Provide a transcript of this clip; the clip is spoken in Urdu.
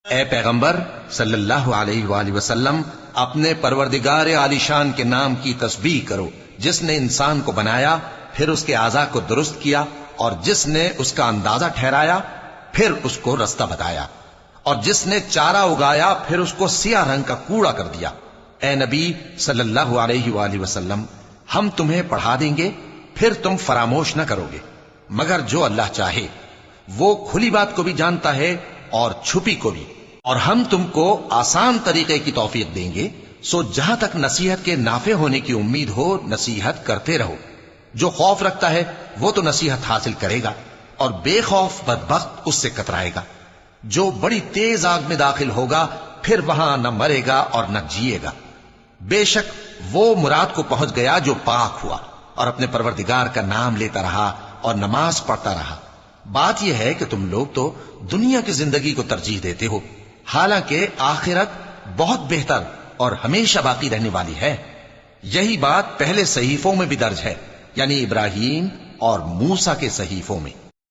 اے پیغمبر صلی اللہ علیہ وآلہ وسلم، اپنے پروردگار عالی شان کے نام کی تسبیح کرو، جس نے انسان کو بنایا پھر اس کے اعضاء کو درست کیا، اور جس نے اس کا اندازہ ٹھہرایا پھر اس کو رستہ بتایا، اور جس نے چارہ اگایا پھر اس کو سیاہ رنگ کا کوڑا کر دیا۔ اے نبی صلی اللہ علیہ وآلہ وسلم، ہم تمہیں پڑھا دیں گے پھر تم فراموش نہ کرو گے، مگر جو اللہ چاہے۔ وہ کھلی بات کو بھی جانتا ہے اور چھپی کو بھی، اور ہم تم کو آسان طریقے کی توفیق دیں گے، سو جہاں تک نصیحت کے نافع ہونے کی امید ہو نصیحت کرتے رہو۔ جو خوف رکھتا ہے وہ تو نصیحت حاصل کرے گا، اور بے خوف بدبخت اس سے کترائے گا۔ جو بڑی تیز آگ میں داخل ہوگا پھر وہاں نہ مرے گا اور نہ جیے گا۔ بے شک وہ مراد کو پہنچ گیا جو پاک ہوا اور اپنے پروردگار کا نام لیتا رہا اور نماز پڑھتا رہا۔ بات یہ ہے کہ تم لوگ تو دنیا کی زندگی کو ترجیح دیتے ہو، حالانکہ آخرت بہت بہتر اور ہمیشہ باقی رہنے والی ہے۔ یہی بات پہلے صحیفوں میں بھی درج ہے، یعنی ابراہیم اور موسیٰ کے صحیفوں میں۔